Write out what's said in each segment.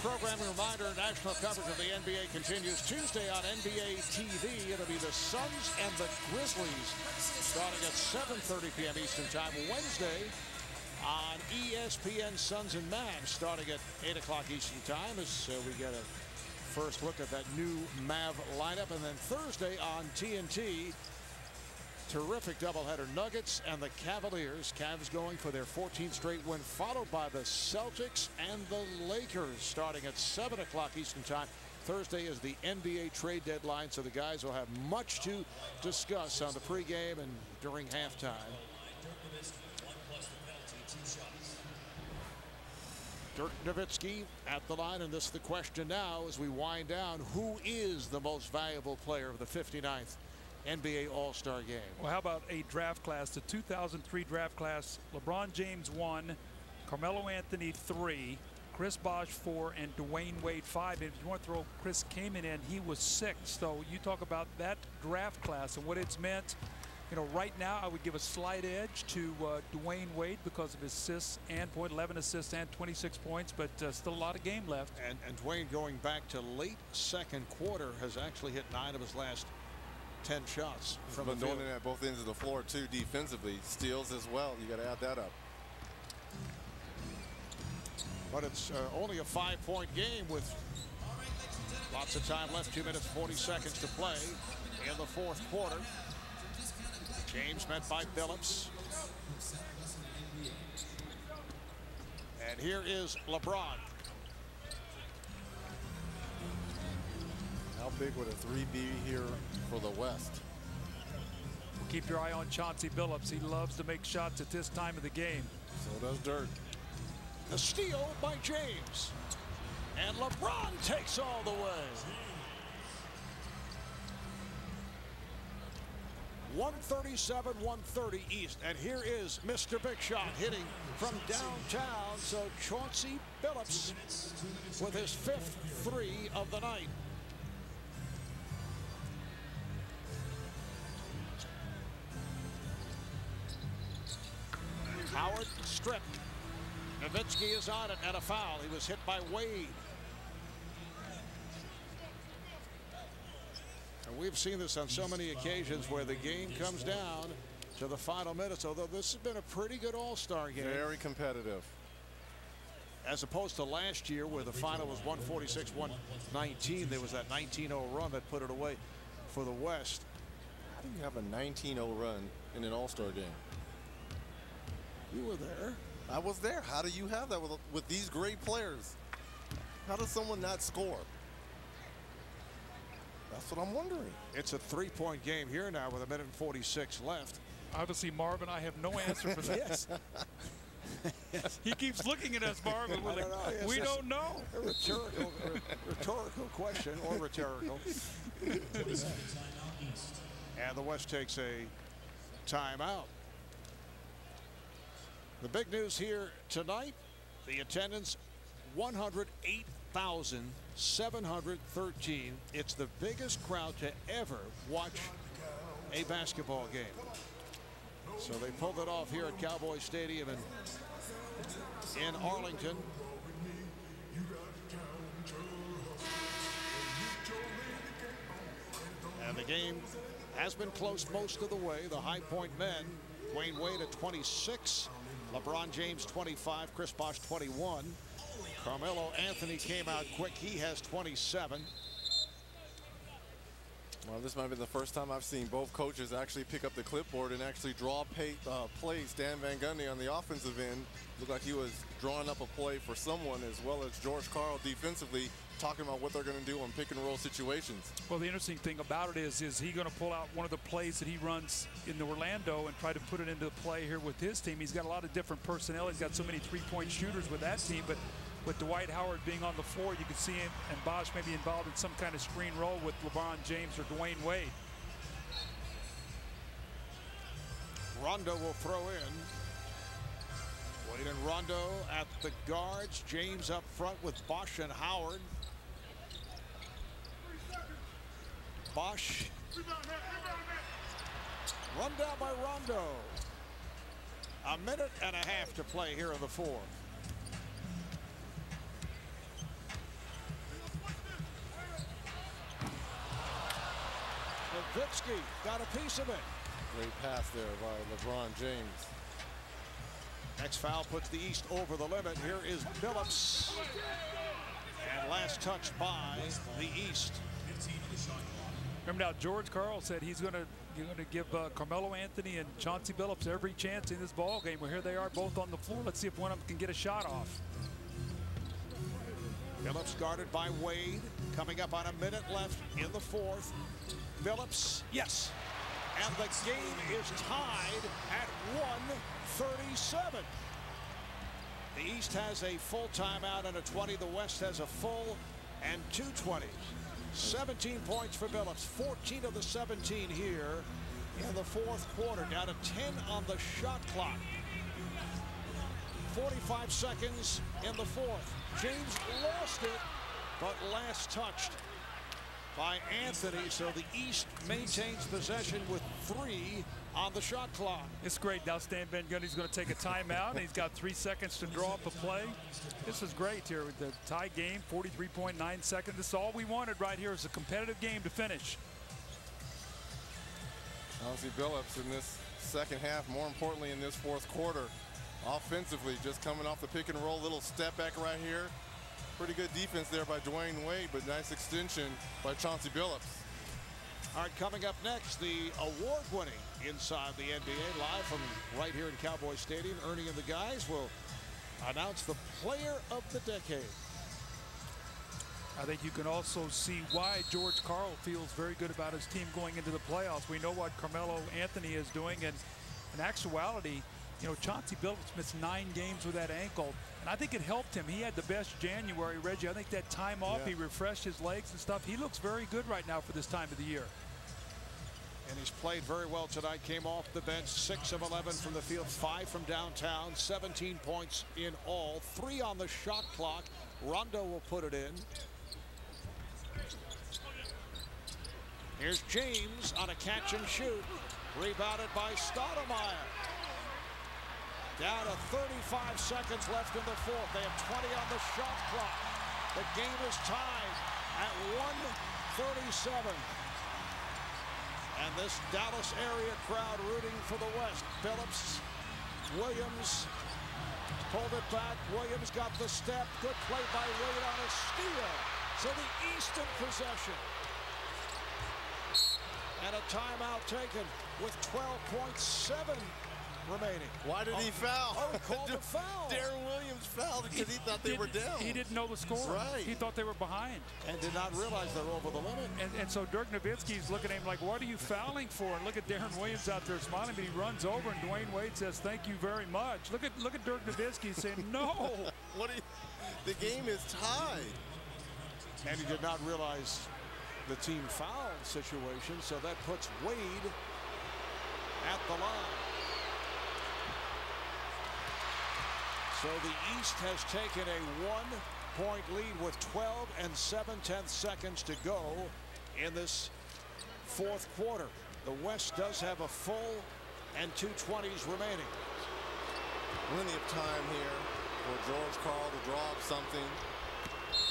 programming reminder, national coverage of the NBA continues Tuesday on NBA TV. It'll be the Suns and the Grizzlies starting at 7:30 p.m. Eastern Time. Wednesday on ESPN, Suns and Mavs starting at 8 o'clock Eastern Time as we get a first look at that new Mav lineup. And then Thursday on TNT, terrific doubleheader, Nuggets and the Cavaliers. Cavs going for their 14th straight win, followed by the Celtics and the Lakers starting at 7 o'clock Eastern Time. Thursday is the NBA trade deadline, so the guys will have much to discuss on the pregame and during halftime. Dirk Nowitzki at the line, and this is the question now as we wind down. Who is the most valuable player of the 59th NBA All-Star game? Well, how about a draft class? The 2003 draft class, LeBron James 1, Carmelo Anthony 3, Chris Bosh 4, and Dwayne Wade 5. And if you want to throw Chris Kaman in, he was 6. So you talk about that draft class and what it's meant. You know, right now I would give a slight edge to Dwayne Wade because of his assists and 11 assists and 26 points, but still a lot of game left. And Dwayne, going back to late second quarter, has actually hit 9 of his last 10 shots from the field. Doing it at both ends of the floor too, defensively. Steals as well. You got to add that up. But it's only a 5-point game with lots of time left. 2 minutes 40 seconds to play in the fourth quarter. James met by Phillips. And here is LeBron. How big would a 3 be here for the West? Well, keep your eye on Chauncey Billups. He loves to make shots at this time of the game. So does Dirk. The steal by James. And LeBron takes all the way. 137-130 East. And here is Mr. Big Shot hitting from downtown. So Chauncey Billups with his 5th 3 of the night. Howard stripped. Nowitzki is on it and a foul. He was hit by Wade. And we've seen this on so many occasions where the game comes down to the final minutes, although this has been a pretty good All-Star game. Very competitive. As opposed to last year where the final was 146-119. There was that 19-0 run that put it away for the West. How do you have a 19-0 run in an All-Star game? You were there. I was there. How do you have that with these great players? How does someone not score? That's what I'm wondering. It's a 3-point game here now with 1:46 left. Obviously, Marvin, I have no answer for that. Yes. Yes. He keeps looking at us, Marvin. Yes, we don't know. A rhetorical question, or rhetorical. And the West takes a timeout. The big news here tonight, the attendance 108,713. It's the biggest crowd to ever watch a basketball game. So they pulled it off here at Cowboy Stadium in Arlington. And the game has been close most of the way. The High Point men, Dwayne Wade at 26. LeBron James 25, Chris Bosh 21. Carmelo Anthony came out quick. He has 27. Well, this might be the first time I've seen both coaches actually pick up the clipboard and actually draw plays. Dan Van Gundy on the offensive end looked like he was drawing up a play for someone, as well as George Karl defensively talking about what they're going to do on pick and roll situations. Well, the interesting thing about it is he going to pull out one of the plays that he runs in Orlando and try to put it into the play here with his team. He's got a lot of different personnel. He's got so many three-point shooters with that team, but with Dwight Howard being on the floor, you can see him and Bosh maybe involved in some kind of screen roll with LeBron James or Dwayne Wade. Rondo will throw in. Wade and Rondo at the guards. James up front with Bosh and Howard. Bosh. Run down by Rondo. A minute and a half to play here in the fourth. Nowitzki got a piece of it. Great pass there by LeBron James. Next foul puts the East over the limit. Here is Billups. And last touch by the East. Remember now, George Karl said he's going to give Carmelo Anthony and Chauncey Billups every chance in this ball game. Well, here they are both on the floor. Let's see if one of them can get a shot off. Billups guarded by Wade. Coming up on a minute left in the fourth. Billups, yes. And the game is tied at 1:37. The East has a full timeout and a 20. The West has a full and 2 20s. 17 points for Billups. 14 of the 17 here in the fourth quarter. Down to 10 on the shot clock. 45 seconds in the fourth. James lost it, but last touched by Anthony. So the East maintains possession with 3 on the shot clock. It's great. Now Stan Van Gundy's going to take a timeout, and he's got 3 seconds to draw up a play. This is great here with the tie game, 43.9 seconds. This is all we wanted right here, is a competitive game to finish. Chauncey Billups in this second half, more importantly in this fourth quarter, offensively, just coming off the pick and roll, little step back right here. Pretty good defense there by Dwayne Wade, but nice extension by Chauncey Billups. All right, coming up next, the award-winning Inside the NBA, live from right here in Cowboy Stadium. Ernie and the guys will announce the player of the decade. I think you can also see why George Karl feels very good about his team going into the playoffs. We know what Carmelo Anthony is doing, and in actuality, you know, Chauncey Billups missed 9 games with that ankle, and I think it helped him. He had the best January, Reggie. I think that time off, he refreshed his legs and stuff. He looks very good right now for this time of the year. And he's played very well tonight. Came off the bench, 6 of 11 from the field, 5 from downtown, 17 points in all, 3 on the shot clock. Rondo will put it in. Here's James on a catch and shoot. Rebounded by Stoudemire. Down to 35 seconds left in the fourth. They have 20 on the shot clock. The game is tied at 1:37. And this Dallas area crowd rooting for the West. Billups, Williams pulled it back. Williams got the step. Good play by Wade on a steal. So the East in possession. And a timeout taken with 12.7 remaining. Why did he foul? Oh, he called a foul. Darren Williams fouled because he thought they were down. He didn't know the score. Right. He thought they were behind. And did not realize they're over the limit. And so Dirk Nowitzki's looking at him like, what are you fouling for? And look at Darren Williams out there smiling, but he runs over, and Dwayne Wade says, thank you very much. Look at Dirk Nowitzki saying, no. The game is tied. And he did not realize the team foul situation, so that puts Wade at the line. So the East has taken a 1-point lead with 12 and 7/10 seconds to go in this fourth quarter. The West does have a full and 2 20s remaining. Plenty of time here for George Karl to draw up something.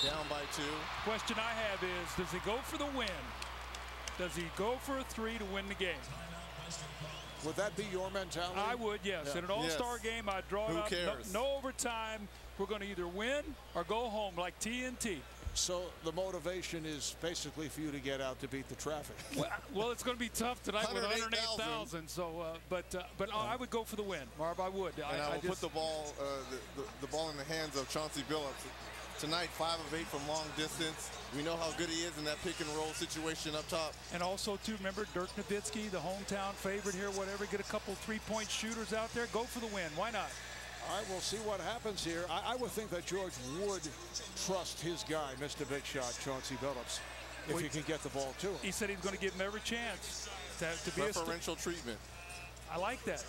Down by 2. Question I have is, does he go for the win? Does he go for a 3 to win the game? Would that be your mentality? I would, yes. Yeah. In an all-star game, I'd draw it Who up. cares? No overtime. We're going to either win or go home like TNT. So the motivation is basically for you to get out to beat the traffic. Well, it's going to be tough tonight with 108,000. 108,000. So, but I would go for the win, Marv. I would. And I will put the ball in the hands of Chauncey Billups. Tonight, 5 of 8 from long distance. We know how good he is in that pick and roll situation up top. And also, too, remember Dirk Nowitzki, the hometown favorite here, whatever. Get a couple 3-point shooters out there. Go for the win. Why not? All right, we'll see what happens here. I would think that George would trust his guy, Mr. Big Shot, Chauncey Billups, if he can get the ball to him. He said he's going to give him every chance to be Preferential treatment. I like that.